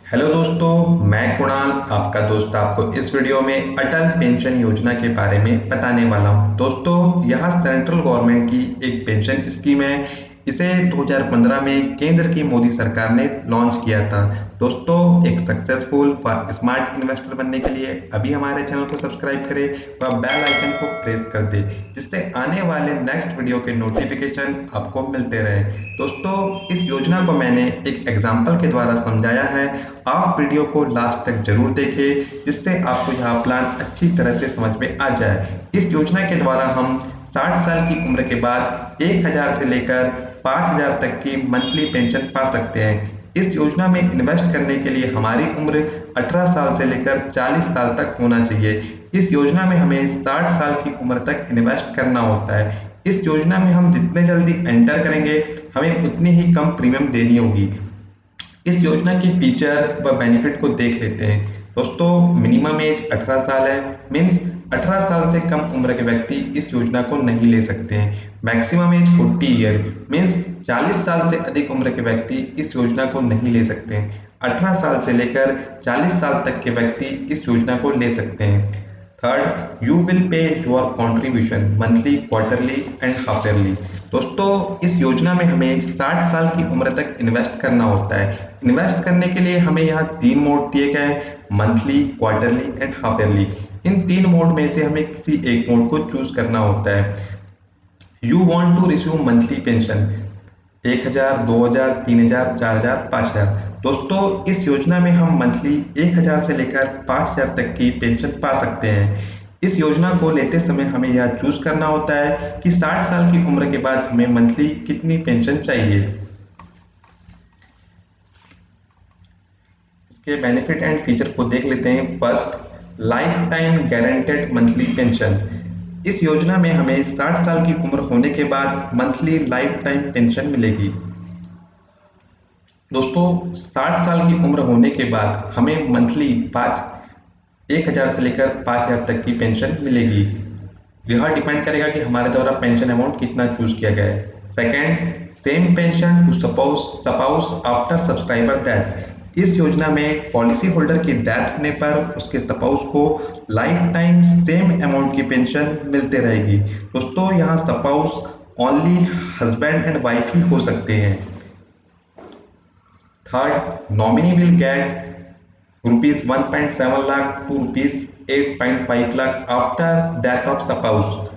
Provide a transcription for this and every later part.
Hello दोस्तों, मैं कुणाल आपका दोस्त आपको इस वीडियो में अटल पेंशन योजना के बारे में बताने वाला हूं। दोस्तों, यह सेंट्रल गवर्नमेंट की एक पेंशन स्कीम है। इसे 2015 में केंद्र की मोदी सरकार ने लॉन्च किया था। दोस्तों, एक सक्सेसफुल व स्मार्ट इन्वेस्टर बनने के लिए अभी हमारे चैनल को सब्सक्राइब करें व बेल आइकन को प्रेस कर दें, जिससे आने वाले नेक्स्ट वीडियो के नोटिफिकेशन आपको मिलते रहे। दोस्तों, इस योजना को मैंने एक एग्जाम्पल के द्वारा समझाया है। आप वीडियो को लास्ट तक जरूर देखें, जिससे आपको यह प्लान अच्छी तरह से समझ में आ जाए। इस योजना के द्वारा हम 60 साल की उम्र के बाद 1000 से लेकर 5000 तक की मंथली पेंशन पा सकते हैं। इस योजना में इन्वेस्ट करने के लिए हमारी उम्र 18 साल से लेकर 40 साल तक होना चाहिए। इस योजना में हमें 60 साल की उम्र तक इन्वेस्ट करना होता है। इस योजना में हम जितने जल्दी एंटर करेंगे, हमें उतनी ही कम प्रीमियम देनी होगी। इस योजना के फीचर व बेनिफिट को देख लेते हैं। दोस्तों, मिनिमम एज 18 साल है, मीन्स 18 साल से कम उम्र के व्यक्ति इस योजना को नहीं ले सकते हैं। मैक्सिमम एज 40 ईयर, मीन्स 40 साल से अधिक उम्र के व्यक्ति इस योजना को नहीं ले सकते हैं। 18 साल से लेकर 40 साल तक के व्यक्ति इस योजना को ले सकते हैं। Third, you will pay your contribution monthly, quarterly and half yearly. दोस्तों, इस योजना में हमें 60 साल की उम्र तक इन्वेस्ट करना होता है। इन्वेस्ट करने के लिए हमें यहाँ 3 मोड दिए गए हैं, monthly, quarterly and half yearly. In 3 mode में से हमें किसी एक मोड को चूज करना होता है। You want to receive monthly pension 1000, 2000, 3000, 4000, 5000। दोस्तों, इस योजना में हम मंथली 1000 से लेकर 5000 तक की पेंशन पा सकते हैं। इस योजना को लेते समय हमें यह चूज करना होता है कि 60 साल की उम्र के बाद हमें मंथली कितनी पेंशन चाहिए। इसके बेनिफिट एंड फीचर को देख लेते हैं। First, life time guaranteed monthly pension. इस योजना में हमें 60 साल की उम्र होने के बाद मंथली लाइफ टाइम पेंशन मिलेगी। दोस्तों, 60 साल की उम्र होने के बाद हमें मंथली 1000 से लेकर 5000 तक की पेंशन मिलेगी। यह डिपेंड करेगा कि हमारे द्वारा पेंशन अमाउंट कितना चूज किया गया है। Second, same pension to spouse after subscriber death. इस योजना में पॉलिसी होल्डर की डेथ होने पर उसके स्पाउस को लाइफ टाइम सेम अमाउंट की पेंशन मिलते रहेगी। दोस्तों, यहाँ spouse only husband and wife ही हो सकते हैं। Third, nominee will get ₹1.7 lakh to ₹8.5 lakh after death of spouse.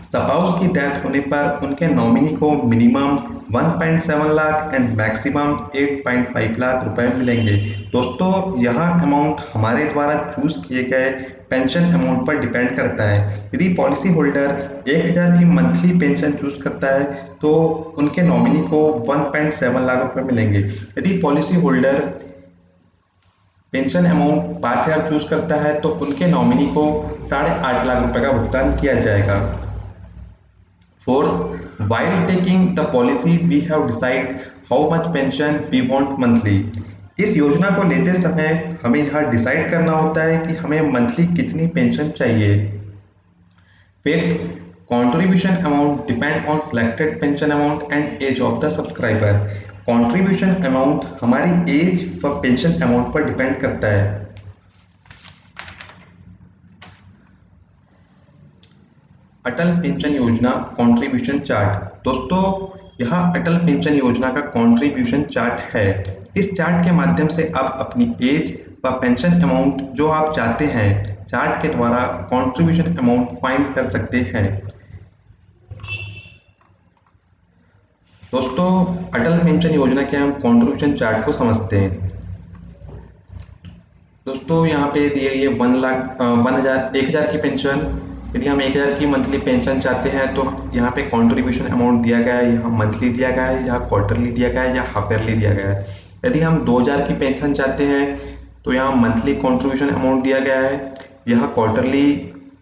Spouse की डेथ होने पर उनके नॉमिनी को minimum 1.7 lakh and maximum 8.5 lakh रुपए मिलेंगे। दोस्तों, यह अमाउंट हमारे द्वारा चूज किए गए पेंशन अमाउंट पर डिपेंड करता है। यदि पॉलिसी होल्डर 1000 की मंथली पेंशन चूज करता है तो उनके नॉमिनी को 1.7 लाख रुपए मिलेंगे। यदि policy holder pension amount 5000 choose करता है तो उनके नॉमिनी को 8.5 लाख रुपए का भुगतान किया जाएगा। Fourth, while taking the policy, we have decide how much pension we want monthly. इस योजना को लेते समय हमें यह डिसाइड करना होता है कि हमें मंथली कितनी पेंशन चाहिए। Fifth, contribution amount depend on selected pension amount and age of the subscriber. contribution amount हमारी एज व पेंशन अमाउंट पर डिपेंड करता है। अटल पेंशन योजना कंट्रीब्यूशन चार्ट। दोस्तों, यह अटल पेंशन योजना का कंट्रीब्यूशन चार्ट है। इस चार्ट के माध्यम से आप अपनी एज व पेंशन अमाउंट जो आप चाहते हैं, चार्ट के द्वारा कंट्रीब्यूशन अमाउंट फाइंड कर सकते हैं। दोस्तों, अटल पेंशन योजना के हम कंट्रीब्यूशन चार्ट को समझते हैं। दोस्तों, यहाँ पे दिए ये 1000 की पेंशन। यदि हम 1000 की मंथली पेंशन चाहते हैं तो यहाँ पे कंट्रीब्यूशन अमाउंट दिया गया है, यहाँ मंथली दिया गया है, यहाँ क्वार्टरली दिया गया है, या हाफ ईयरली दिया गया है। यदि हम 2000 की पेंशन चाहते हैं तो यहाँ मंथली कंट्रीब्यूशन अमाउंट दिया गया है, यहाँ क्वार्टरली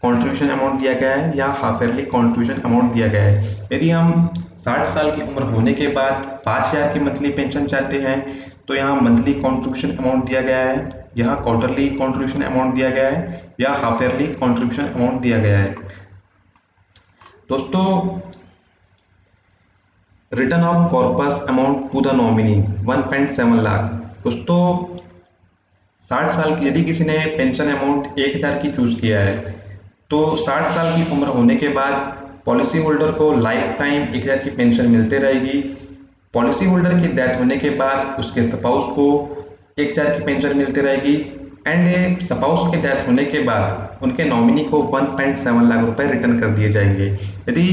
कंट्रीब्यूशन अमाउंट दिया गया है, या हाफ ईयरली कंट्रीब्यूशन अमाउंट दिया गया है। यदि हम 60 साल की उम्र होने के बाद 5000 की मंथली पेंशन चाहते हैं तो यहाँ मंथली कंट्रीब्यूशन अमाउंट दिया गया है, यहाँ क्वार्टरली कंट्रीब्यूशन अमाउंट दिया गया है, या हाफ ईयरली कंट्रीब्यूशन अमाउंट दिया गया है। दोस्तों, return of corpus amount to the nominee 1.7 lakh. दोस्तों 60 साल की यदि किसी ने पेंशन अमाउंट 1000 की चूज किया है तो 60 साल की उम्र होने के बाद पॉलिसी होल्डर को लाइफ टाइम 1000 की पेंशन मिलते रहेगी। पॉलिसी होल्डर की डेथ होने के बाद उसके स्पाउस को 1000 की पेंशन मिलती रहेगी एंड स्पाउस के डेथ होने के बाद उनके नॉमिनी को 1.7 लाख रुपए रिटर्न कर दिए जाएंगे। यदि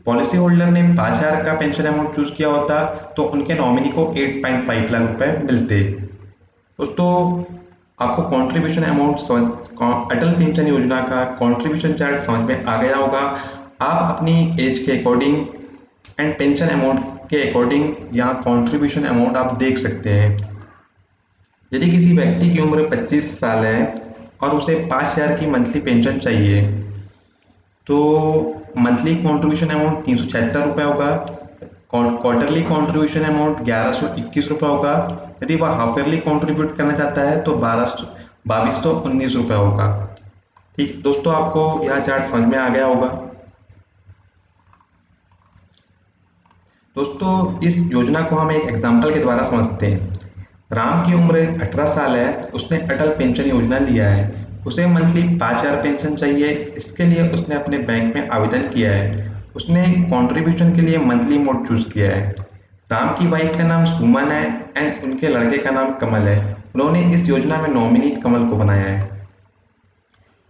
पॉलिसी होल्डर ने 5000 का पेंशन अमाउंट चूज किया होता तो उनके नॉमिनी को 8.5 लाख रुपए मिलते। दोस्तों आपको कंट्रीब्यूशन अमाउंट अटल पेंशन योजना का कंट्रीब्यूशन चार्ट समझ में आ गया होगा। आप अपनी एज के अकॉर्डिंग एंड पेंशन अमाउंट के अकॉर्डिंग यहाँ कंट्रीब्यूशन अमाउंट आप देख सकते हैं। यदि किसी व्यक्ति की उम्र 25 साल है और उसे 5000 की मंथली पेंशन चाहिए तो मंथली कंट्रीब्यूशन अमाउंट 376 रुपये होगा। क्वार्टरली कंट्रीब्यूशन अमाउंट 1121 रुपये होगा। यदि वह हाफ ईयरली कंट्रीब्यूट करना चाहता है तो 2219 रुपये होगा। ठीक दोस्तों, आपको यह चार्ट समझ में आ गया होगा। दोस्तों इस योजना को हम एक एग्जाम्पल के द्वारा समझते हैं। राम की उम्र 18 साल है, उसने अटल पेंशन योजना लिया है। उसे मंथली 5000 पेंशन चाहिए। इसके लिए उसने अपने बैंक में आवेदन किया है। उसने कंट्रीब्यूशन के लिए मंथली मोड चूज किया है। राम की वाइफ का नाम सुमन है एंड उनके लड़के का नाम कमल है। उन्होंने इस योजना में नॉमिनी कमल को बनाया है।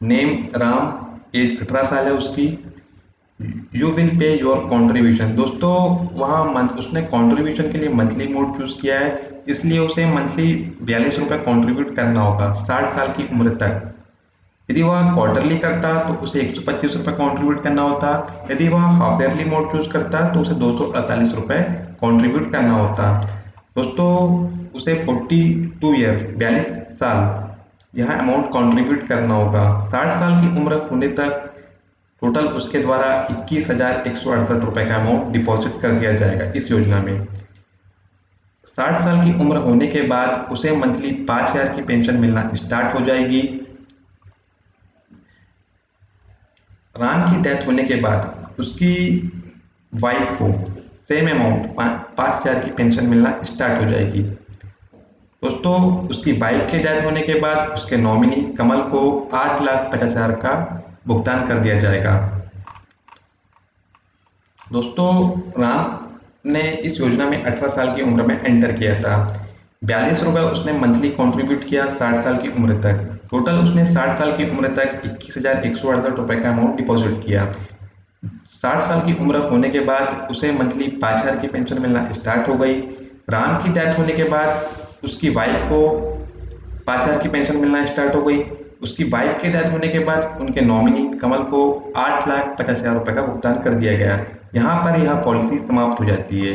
नेम राम, एज 18 साल है उसकी। You will pay your contribution. दोस्तों वहाँ उसने कंट्रीब्यूशन के लिए मंथली मोड चूज किया है, इसलिए उसे मंथली 42 रुपये कॉन्ट्रीब्यूट करना होगा 60 साल की उम्र तक। यदि वह क्वार्टरली करता तो उसे 125 रुपये कॉन्ट्रीब्यूट करना होता। यदि वह हाफ ईयरली मोड चूज करता तो उसे 248 रुपये कॉन्ट्रीब्यूट करना होता। दोस्तों उसे 42 ईयर 42 साल यह अमाउंट कॉन्ट्रीब्यूट करना होगा। 60 साल की उम्र होने तक टोटल उसके द्वारा 21,168 रुपये का अमाउंट डिपॉजिट कर दिया जाएगा इस योजना में। 60 साल की उम्र होने के बाद उसे मंथली 5000 की पेंशन मिलना स्टार्ट हो जाएगी। राम की डेथ होने के बाद उसकी वाइफ को सेम अमाउंट 5000 की पेंशन मिलना स्टार्ट हो जाएगी। दोस्तों उसकी वाइफ के डेथ होने के बाद उसके नॉमिनी कमल को 8,50,000 का भुगतान कर दिया जाएगा। दोस्तों राम ने इस योजना में 18 साल की उम्र में एंटर किया था। 42 रुपये उसने मंथली कंट्रीब्यूट किया 60 साल की उम्र तक। टोटल उसने 60 साल की उम्र तक 21,168 रुपये का अमाउंट डिपॉजिट किया। 60 साल की उम्र होने के बाद उसे मंथली 5000 की पेंशन मिलना स्टार्ट हो गई। राम की डेथ होने के बाद उसकी वाइफ को 5000 की पेंशन मिलना स्टार्ट हो गई। उसकी वाइफ के डेथ होने के बाद उनके नॉमिनी कमल को 8,50,000 रुपये का भुगतान कर दिया गया। यहाँ पर यह पॉलिसी समाप्त हो जाती है।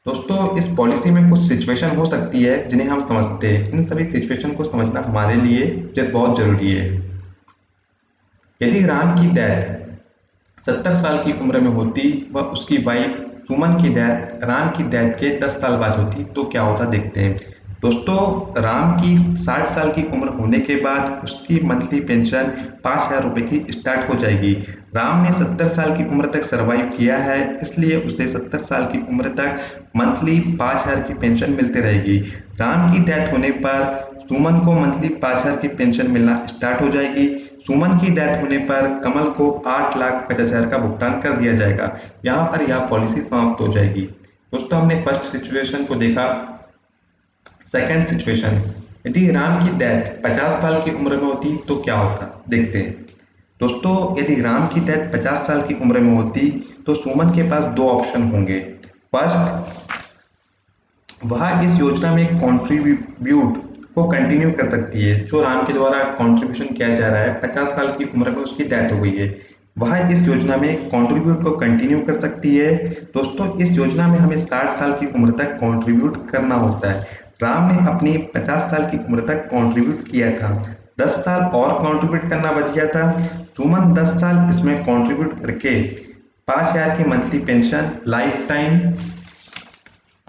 दोस्तों इस पॉलिसी में कुछ सिचुएशन हो सकती है जिन्हें हम समझते हैं। इन सभी सिचुएशन को समझना हमारे लिए बहुत जरूरी है। यदि राम की डेथ 70 साल की उम्र में होती व उसकी वाइफ सुमन की डेथ राम की डेथ के 10 साल बाद होती तो क्या होता देखते हैं। दोस्तों राम की 60 साल की उम्र होने के बाद उसकी मंथली पेंशन 5000 रुपये की स्टार्ट हो जाएगी। राम ने 70 साल की उम्र तक सरवाइव किया है, इसलिए उसे 70 साल की उम्र तक मंथली 5000 की पेंशन मिलती रहेगी। राम की डेथ होने पर सुमन को मंथली 5000 की पेंशन मिलना स्टार्ट हो जाएगी। सुमन की डेथ होने पर कमल को 8,50,000 का भुगतान कर दिया जाएगा। यहाँ पर यह पॉलिसी समाप्त हो जाएगी। दोस्तों हमने फर्स्ट सिचुएशन को देखा। सेकंड सिचुएशन, यदि राम की डेथ 50 साल की उम्र में होती तो क्या होता देखते हैं। दोस्तों यदि राम की डेथ 50 साल की उम्र में होती तो सुमन के पास दो ऑप्शन होंगे। फर्स्ट, वह इस योजना में कॉन्ट्रीब्यूट को कंटिन्यू कर सकती है। जो राम के द्वारा कंट्रीब्यूशन किया जा रहा है, 50 साल की उम्र में उसकी डेथ हो गई है, वह इस योजना में कंट्रीब्यूट को कंटिन्यू कर सकती है। दोस्तों इस योजना में हमें 60 साल की उम्र तक कंट्रीब्यूट करना होता है। राम ने अपनी 50 साल की उम्र तक कंट्रीब्यूट किया था, 10 साल और कंट्रीब्यूट करना बच गया था। सुमन 10 साल इसमें कंट्रीब्यूट करके 5000 की मंथली पेंशन लाइफ टाइम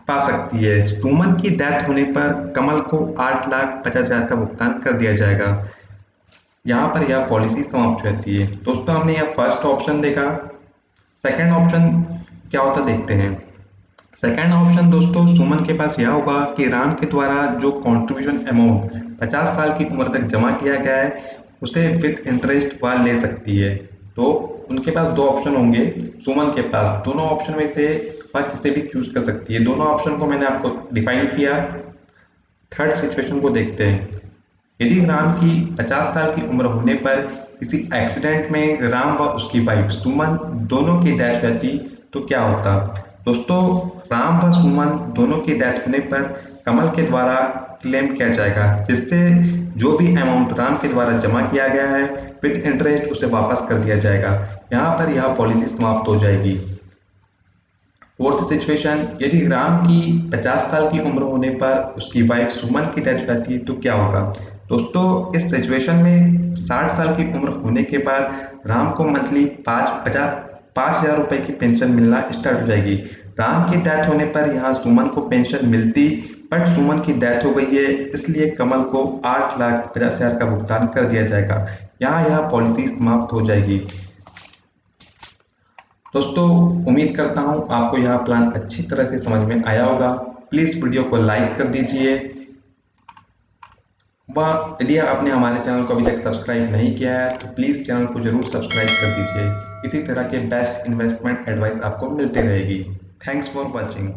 पा सकती है। सुमन की डेथ होने पर कमल को 8,50,000 का भुगतान कर दिया जाएगा। यहाँ पर यह पॉलिसी समाप्त हो जाती है। दोस्तों हमने यह फर्स्ट ऑप्शन देखा। सेकंड ऑप्शन क्या होता देखते हैं। सेकेंड ऑप्शन दोस्तों सुमन के पास यह होगा कि राम के द्वारा जो कंट्रीब्यूशन अमाउंट 50 साल की उम्र तक जमा किया गया है उसे विद इंटरेस्ट वह ले सकती है। तो उनके पास दो ऑप्शन होंगे, सुमन के पास दोनों ऑप्शन में से वह किसी भी चूज कर सकती है। दोनों ऑप्शन को मैंने आपको डिफाइन किया। थर्ड सिचुएशन को देखते हैं। यदि राम की 50 साल की उम्र होने पर किसी एक्सीडेंट में राम व उसकी वाइफ सुमन दोनों की डेथ रहती तो क्या होता। दोस्तों राम व सुमन दोनों की डेथ होने पर कमल के द्वारा क्लेम किया जाएगा, जिससे जो भी अमाउंट राम के द्वारा जमा किया गया है विद इंटरेस्ट उसे वापस कर दिया जाएगा। यहाँ पर यह पॉलिसी समाप्त हो जाएगी। फोर्थ सिचुएशन, यदि राम की 50 साल की उम्र होने पर उसकी वाइफ सुमन की डेथ हो जाती है तो क्या होगा। दोस्तों इस सिचुएशन में 60 साल की उम्र होने के बाद राम को मंथली 5,000 रुपए की पेंशन मिलना स्टार्ट हो जाएगी। राम की डेथ होने पर यहाँ सुमन को पेंशन मिलती, बट सुमन की डेथ हो गई है इसलिए कमल को 8,50,000 का भुगतान कर दिया जाएगा। यहाँ यह पॉलिसी समाप्त हो जाएगी। दोस्तों उम्मीद करता हूं आपको यह प्लान अच्छी तरह से समझ में आया होगा। प्लीज़ वीडियो को लाइक कर दीजिए व यदि आपने हमारे चैनल को अभी तक सब्सक्राइब नहीं किया है तो प्लीज़ चैनल को जरूर सब्सक्राइब कर दीजिए। इसी तरह के बेस्ट इन्वेस्टमेंट एडवाइस आपको मिलते रहेगी। Thanks for watching.